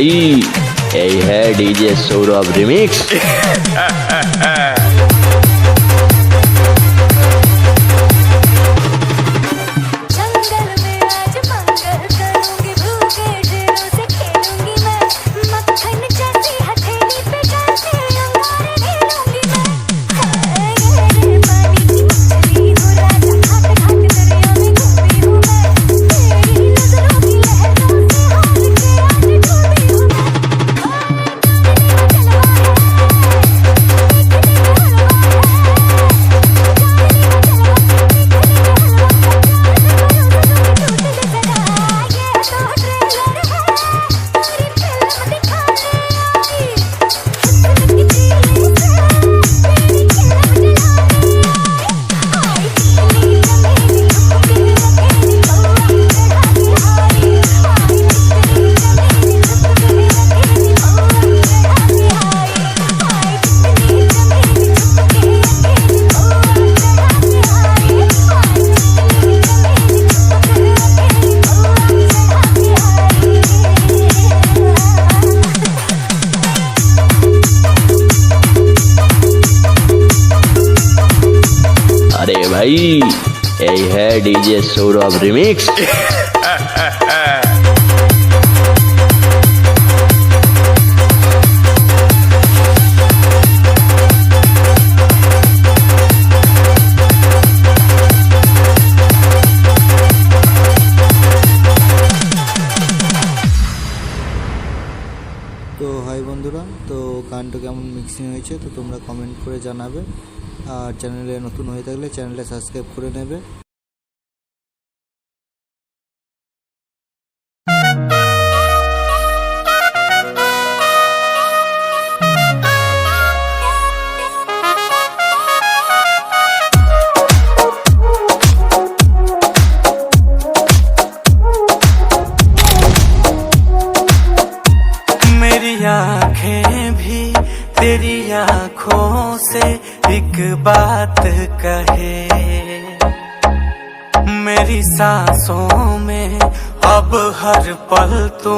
भाई यही है डीजे सौरभ रिमिक्स। अरे भाई यही है डीजे सौरभ रिमिक्स। তো হাই বন্ধুরা, তো গানটা কেমন মিক্সিং হয়েছে তো তোমরা কমেন্ট করে জানাবে। আর চ্যানেলে নতুন হয়ে থাকলে চ্যানেলটা সাবস্ক্রাইব করে নেবে। मेरी आँखें भी तेरी आँखों से एक बात कहे, मेरी सांसों में अब हर पल तू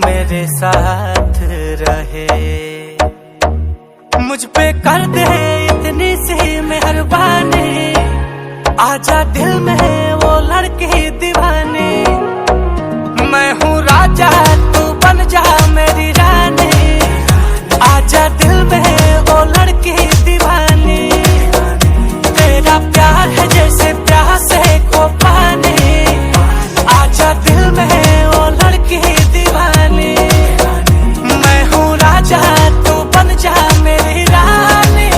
मेरे साथ रहे। मुझ पे कर दे इतनी सी मेहरबानी, आजा दिल में वो लड़की दीवानी। मैं हूँ राजा तू बन जा मेरी रानी, आजा दिल में वो लड़की दीवानी। तेरा प्यार है जैसे प्यासे को पानी, आजा दिल में वो लड़की दीवानी। मैं हूँ राजा तू बन जा मेरी रानी,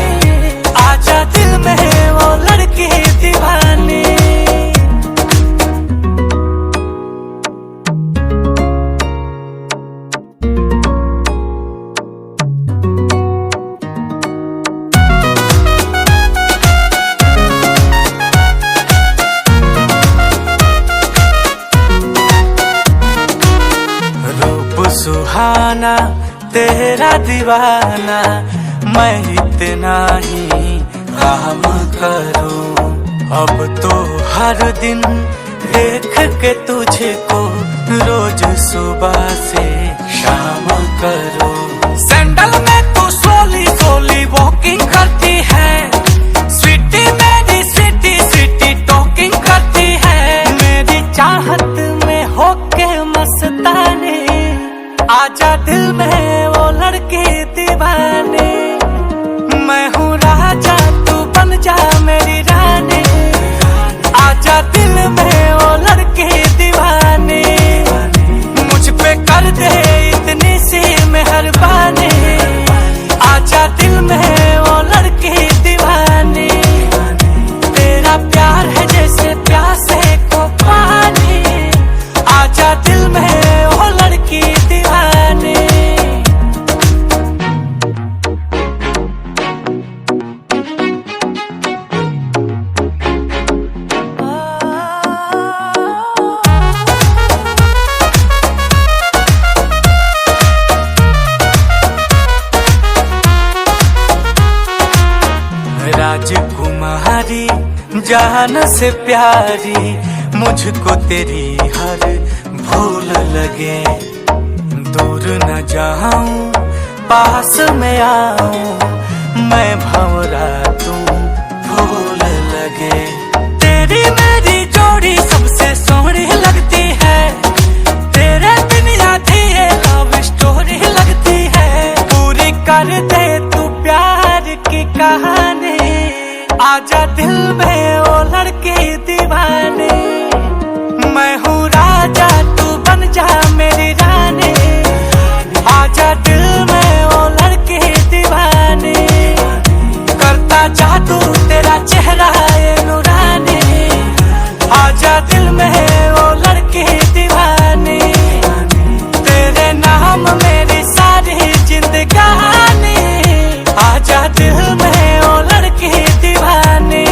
आजा दिल में वो लड़की दीवानी। सुहाना तेरा दीवाना, मैं इतना ही काम करूं। अब तो हर दिन देख के तुझको रोज सुबह से शाम करूं। सैंडल में तू सोली सोली वॉकिंग करती है, स्वीटी मेरी स्वीटी स्वीटी टॉकिंग करती है। मेरी चाहत में होके मस्तानी, आजा दिल में वो लड़की दीवानी। मैं हूँ राजा तू बन जा मेरी रानी, आजा दिल में वो लड़की दीवानी। मुझ पे कर दे इतनी सी मेहरबानी, आजा दिल में वो लड़की दीवानी। तेरा प्यार है जैसे प्यासे को पानी, आजा दिल में वो लड़की दीवानी। राजकुमारी जान से प्यारी, मुझको तेरी हर भूल लगे। दूर न जाऊं पास में आऊं मैं भंवरा तू फूल लगे। तेरी मेरी जोड़ी सबसे सोहनी लगती है, तेरे बिन आधी ये लव स्टोरी लगती है। पूरी कर दे तू प्यार की कहानी, आजा दिल में ओ लड़के दीवाने। मैं हूँ राजा तू बन जा मेरी रानी, आजा दिल में ओ लड़के दीवाने। करता जादू तेरा चेहरा ये नूरानी, आजा दिल में ओ लड़के दीवाने। तेरे नाम मेरी सारी जिंदगानी, आजा दिल में ओ लड़के दीवाने।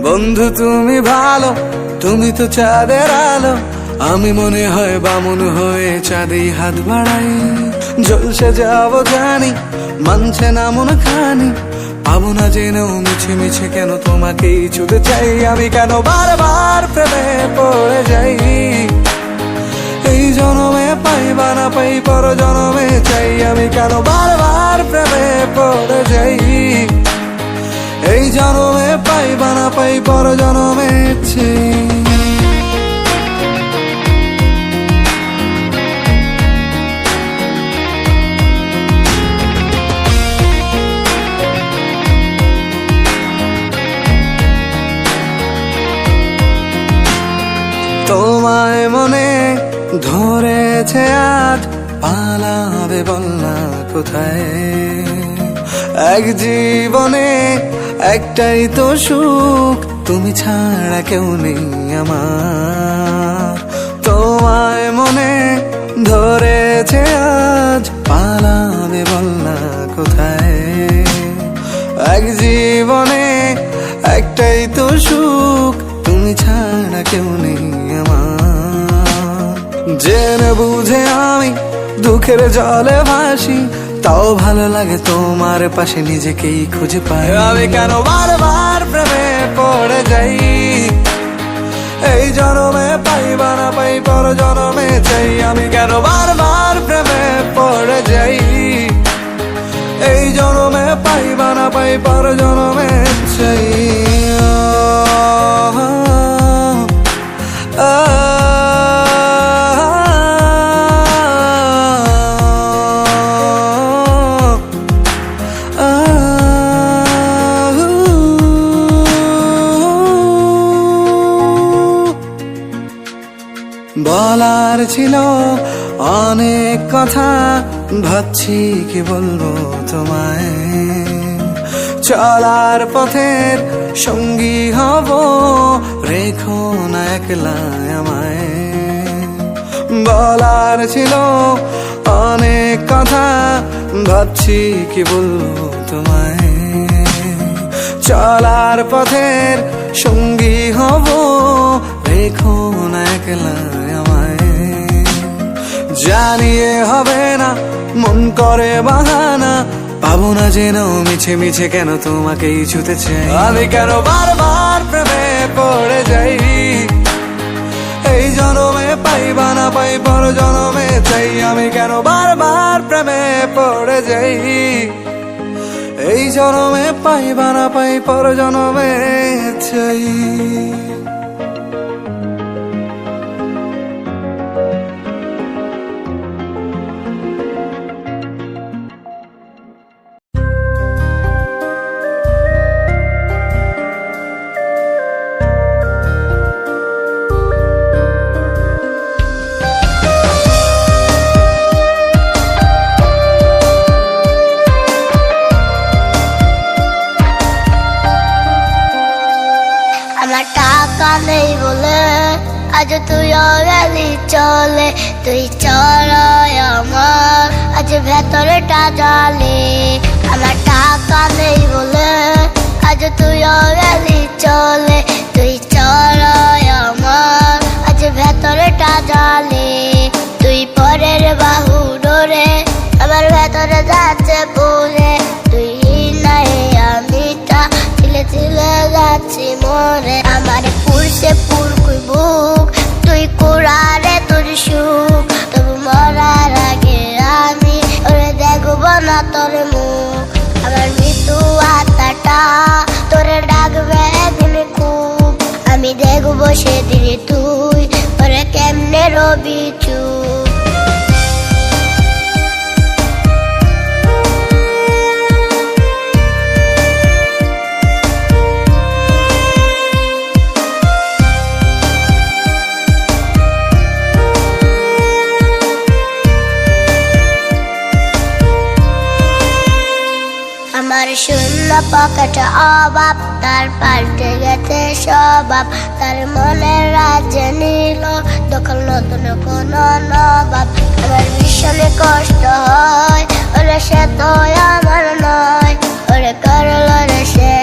বন্ধু তুমি ভালো, তুমি তো চাঁদের আলো। আমি মনে হয় বামুন হয়ে চাঁদে হাত বাড়াই। জলসে যাব জানি, মানছে না মন খানি। পাবো না জেনেও মিছে মিছে কেন তোমাকেই ছুতে চাই। আমি কেন বারবার প্রেমে পড়ে যাই। এই জনমে পাই বা না পাই পর জনমে চাই। আমি কেন বারবার প্রেমে পড়ে যাই। এই জনমে পাই বা না পাই পর জনমে চাই। তোমায় মনে ধরেছে আজ, পালাবে বল না কোথায়। এক জীবনে একটাই তো সুখ, তুমি ছাড়া কেউ নেই আমার। তোমায় মনে ধরেছে আজ, পালাবে বল না কোথায়। এক জীবনে একটাই তো সুখ, তুমি ছাড়া কেউ নেই আমার। জেনে বুঝে আমি দুঃখের জলে ভাসি, তাও ভালো লাগে তোমার পাশে নিজেকেই খুঁজে পাই। আমি কেন বারবার প্রেমে পড়ে যাই। এই জনমে পাই বা না পাই পর জনমে চাই। আমি কেন বারবার প্রেমে পড়ে যাই। এই জনমে পাই বা না পাই পর জনমে চাই। বলার ছিল অনেক কথা, ভাবছি কি বলবো তোমায়। চলার পথের সঙ্গী হব, রেখো না একলা আমায়। বলার ছিল অনেক কথা, ভাবছি কি বলবো তোমায়। চলার পথের সঙ্গী হব, রেখো না একলা আমায়। জানিয়ে হবে না মন করে বাহানা, পাবো না যেন মিছে মিছে কেন তোমাকেই ছুতে চাই। আমি কেন বারবার প্রেমে পড়ে যাই। এই জনমে পাই বা না পাই পর জনমে চাই। আমি কেন বারবার প্রেমে পড়ে যাই। এই জনমে পাই বা না পাই পর জনমে চাই। আমার টাকা নেই বলে আজ তুইও গেলি চলে, তুই চড়াই আমার আজ ভেতরটা জলে। আমার টাকা নেই বলে আজ তুইও গেলি চলে, তুই চড়াই আমার আজ ভেতরটা জলে। তুই পরের বাহু ডোরে আমার ভেতরে যাচ্ছে পুরে, তুই নাই আমিটা তিলে তিলে যাচ্ছি মরে। আমার পুরছে পুরকুই বুক, তুই কুড়ারে তোর সুখ, তবু মরার আগে আমি ওরে দেখবো না তোর মুখ। আমার মৃত্যু আত্মাটা তোরে ডাকবে একদিন খুব, আমি দেখবো সেদিন তুই ওরে কেমনে রবি চুপ। আমার শূন্য পকেটে অভাব, তার পাল্টে গেছে স্বভাব। তার মনের রাজ্যে নিল দখল নতুন কোন নবাব। আমার ভীষণে কষ্ট হয়, ওরে সে তো আমার নয়, ওরে করল রে সে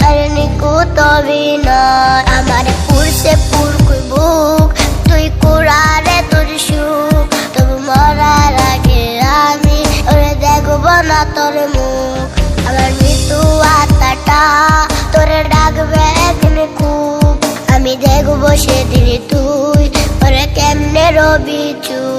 হারিনি কুত বিনয়। আমার পুরছে পুরকুই বুক, তুই কুড়ারে তোর সুখ, তবু মরার আগে আমি ওরে দেখবো না তোর মুখ। আমার মৃত্যু আত্মাটা তোরে ডাকবে একদিন খুব, আমি দেখবো সেদিন তুই ওরে কেমনে রবি চুপ।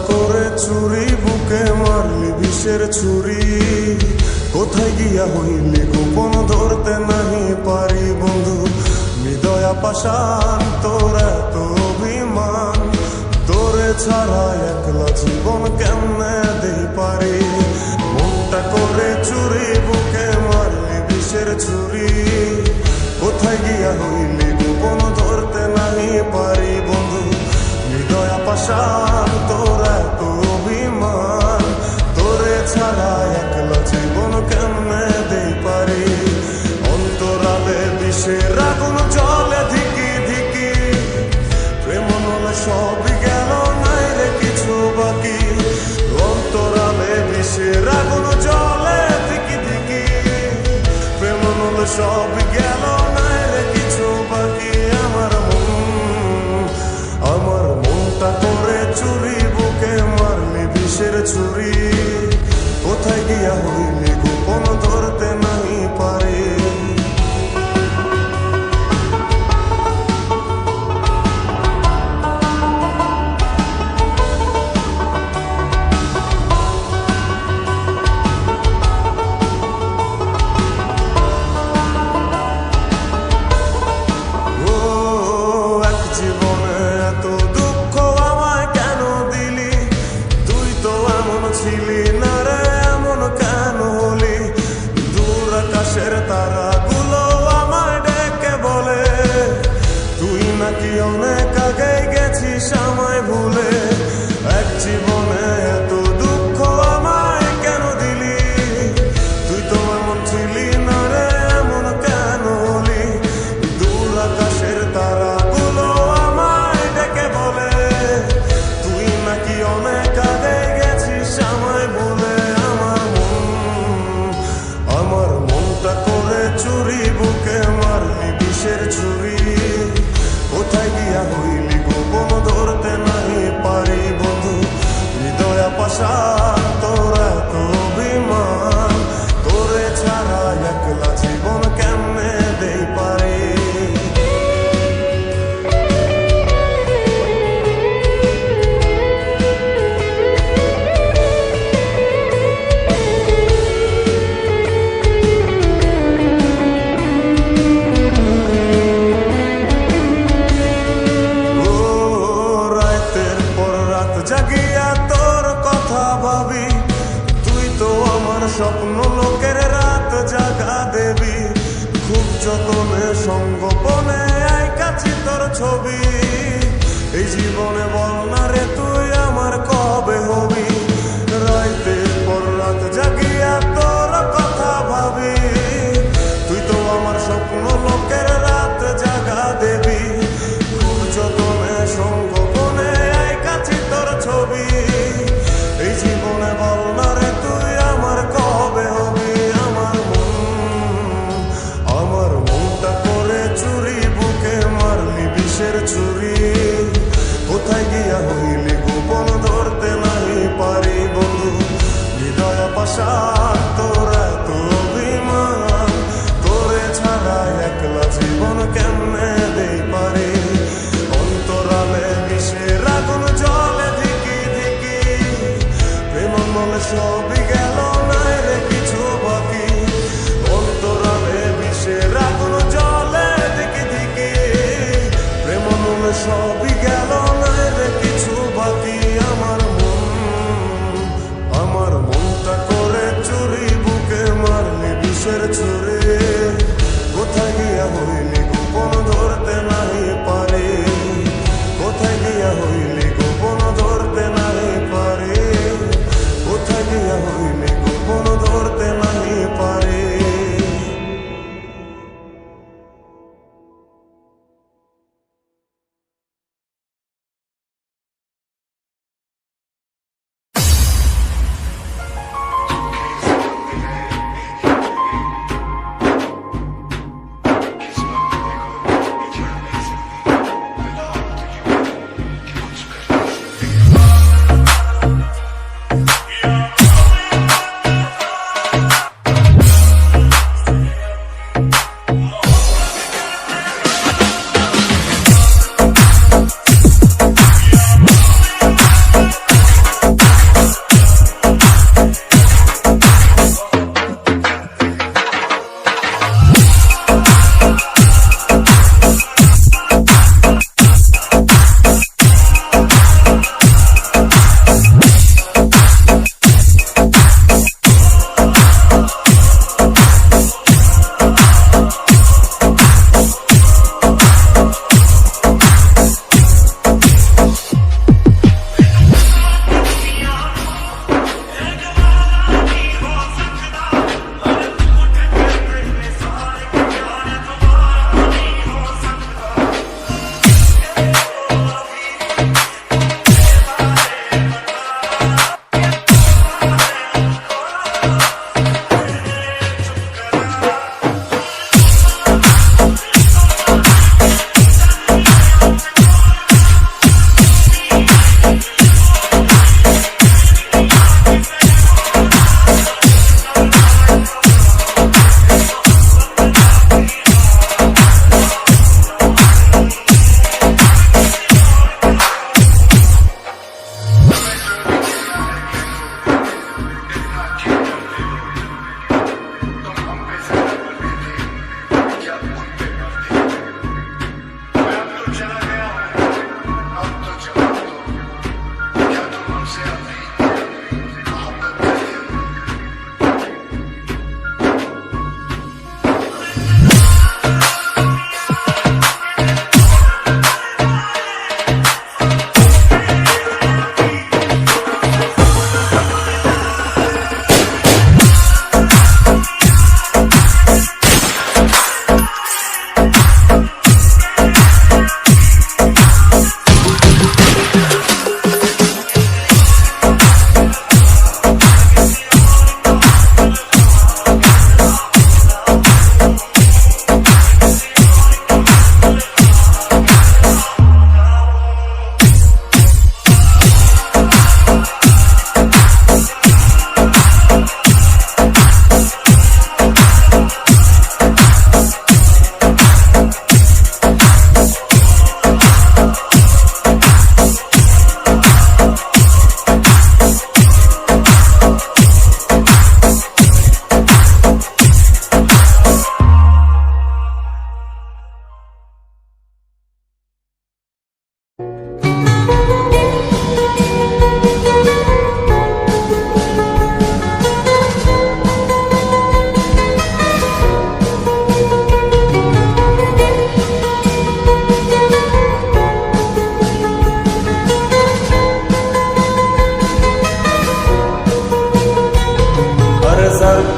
করে চুরি বুকে মারলি বিষের ছুরি, কোথায় গিয়া হইলি গোপন ধরতে নাহি পারি বন্ধু। হৃদয়া পাশান তোর এত অভিমান, তোরে ছাড়া একলা জীবন কেমনে দেই পারি। মনটা করে চুরি বুকে মারলি বিষের ছুরি, কোথায় গিয়া হইলি গোপন ধরতে নাহি পারি বন্ধু। হৃদয়া পাশান তোর এত অভিমান, তোরে ছাড়া একলা জীবন কেমনে দেই পারি। অন্তরালে বিষের আগুন জলে ধিকি ধিকি, প্রেম নলে সবই গেল নাই রে কিছু বাকি। অন্তরালে বিষের আগুন জলে ধিকি ধিকি, প্রেম নলে সবই গেল নাই রে কিছু বাকি। আমার মনটা করে চুরি বুকে মারলি বিষের ছুরি, কোথায় গিয়া হইলি গোপন ধরতে নাহি পারি। স্বপ্ন লোকের রাত জাগা দেবী, খুব যতনে সঙ্গোপনে আইকাছি তোর ছবি। এই জীবনে বল না রে তুই আমার কবে হবি, রাইতের পর রাত জাগিয়া তোর কথা ভাবি। তুই তো আমার স্বপ্ন লোকের রাত জাগা দেবী, খুব যতনে সঙ্গোপনে আইকাছি তোর ছবি। এই জীবনে বল না রে তুই আমার কবে হবি। আমার মনটা করে চুরি, বুকে মারলি বিষের ছুরি। কোথায় গিয়া হইলি গোপন ধরতে নাহি পারি বন্ধু। হৃদয় পাশার তোরা তো অভিমান, তোরে ছাড়া একলা জীবন কেমনে দেই পারি। অন্তরালে বিষের আগুন জলে ধিকি ধিকি, প্রেম মনে সবই গেল নাই রে কিছু বাকি। অন্তরালে বিষের আগুন জলে ধিকি ধিকি, প্রেম মনে সবই গেল নাই রে কিছু বাকি। আমার মনটা করে চুরি, বুকে মারলি বিষের ছুরি। কোথায় গিয়া হইলি গোপন ধরতে নাহি পারি, কোথায় গিয়া হইলি গোপন ধরতে নাহি পারি, কোথায় গিয়া হইলি গোপন ধরতে নাহি পারি।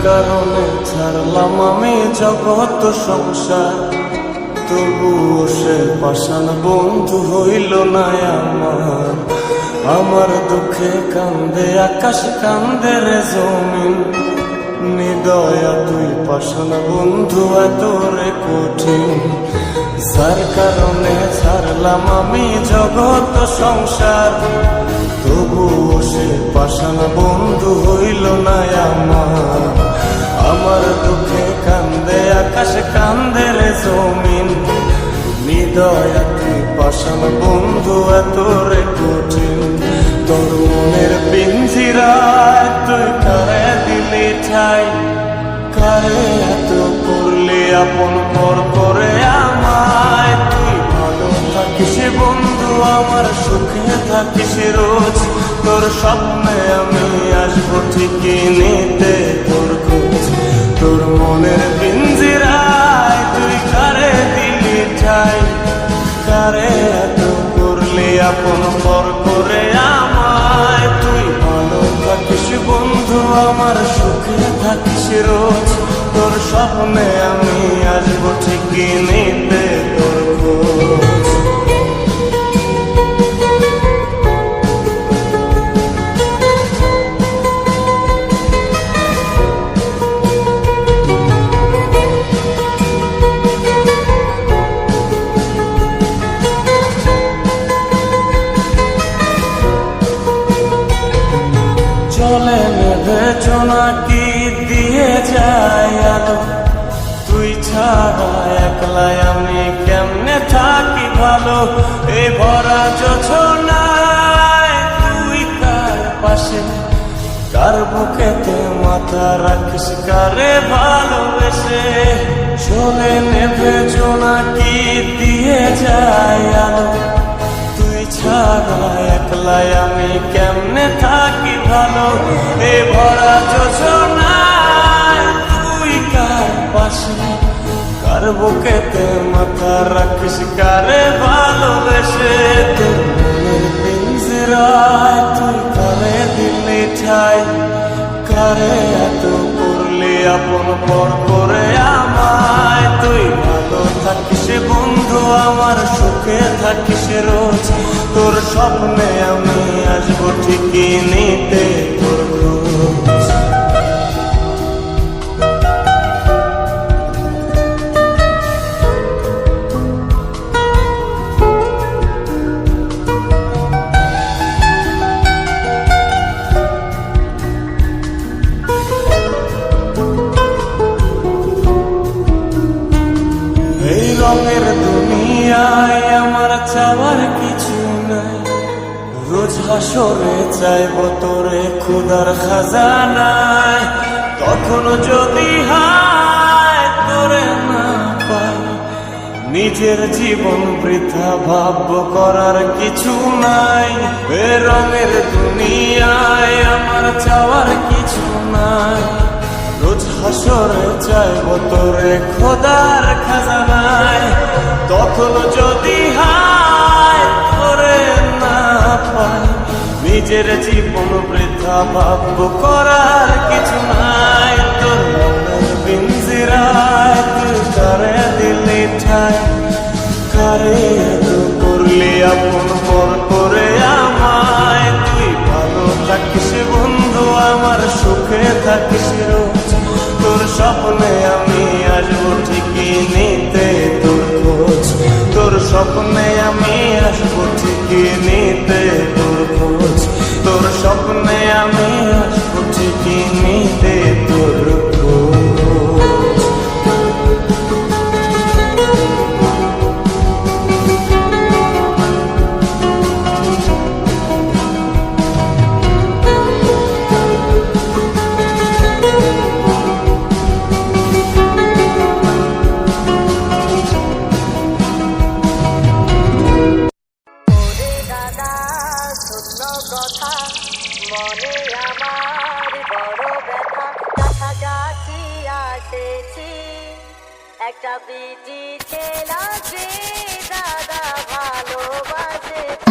কারণে ছাড়লাম আমি জগৎ সংসার, তবুও সে পাষাণ বন্ধু হইল না আমার। আমার দুঃখে কান্দে আকাশ, কান্দে রে জমিন, নিদয়া তুই পাষাণ বন্ধু এত রে কঠিন। যার কারণে ছাড়লাম আমি জগৎ সংসার, তবুও সে পাষাণ বন্ধু হইল না আমার। আমার দুঃখে কান্দে আকাশ, কান্দে রে জমিন, নিদয়া তুই পাষাণ বন্ধু এত রে কঠিন। তোর মনের পিঞ্জিরায় তুই কারে দিলি ঠাই, কারে এত করলি আপন পর করে আমায়। তুই ভালো থাকিস বন্ধু আমার, সুখে থাকিস রোজ, তোর স্বপ্নে আমি আসবো ঠিকই নিতে তোর খোঁজ। তোর মনের পিঞ্জিরায় তুই কারে দিলি ঠাই, কারে এত করলি আপন পর করে আমায়। তুই ভালো থাকিস বন্ধু আমার, সুখে থাকিস রোজ, তোর স্বপ্নে আমি আসবো ঠিকই নিতে তোর খোঁজ। চলে নেভে জোনাকি দিয়ে যায় আলো, তুই ছাড়া একলাই আমি কেমনে থাকি ভালো। এই ভরা যোছনায় তুই কার পাশে, কার বুকেতে মাথা রাখিস কারে ভালোবেসে। চলে নেভে জোনাকি দিয়ে যায় আলো, তুই ছাড়া একলাই আমি কেমনে থাকি ভালো। এ ভরা যোছনায় তুই কার পাশে, কার বুকেতে মাথা রাখিস কারে ভালোবেসে। তোর মনের পিঞ্জিরায় তুই কারে দিলি ঠাই, কারে এত করলি আপন পর করে আমায়। তুই ভালো থাকিস বন্ধু আমার, সুখে থাকিস রোজ, তোর স্বপ্নে আমি আসবো ঠিকই নিতে তোর খোঁজ। এই রঙের দুনিয়ায় আমার চাওয়ার কিছু নাই, রোজ হাসরে চাইব তোরে খুদার খাজানায়। তখন যদি হায় তোরে না পাই, নিজের জীবন বৃথা ভাব করার কিছু নাই। এ রঙের দুনিয়ায় আমার চাওয়ার কিছু নাই, রোজ হাসরে চাইব তোরে খোদার খাজানায়। তখন যদি হায় তোরে না পাই, নিজের জীবন বৃথা ভাব করার কিছু নাই। তোর মনের পিঞ্জিরায় তুই কারে দিলি ঠাই, কারে এত করলি আপন পর করে আমায়। তুই ভালো থাকিস বন্ধু আমার, সুখে থাকিস রোজ, তোর স্বপ্নে আমি আসবো ঠিকই নিতে তোর খোঁজ। তোর স্বপ্নে আমি আসবো ঠিকই নিতে তোর খোঁজ। তোর স্বপ্নে আমি আসবো ঠিকই নিতে তোর খোঁজ। কথা মনে আমার বড় ব্যথা, কাছাকাছি আসেছি একটা বিটি ছেলাকে দাদা ভালোবাসেছি।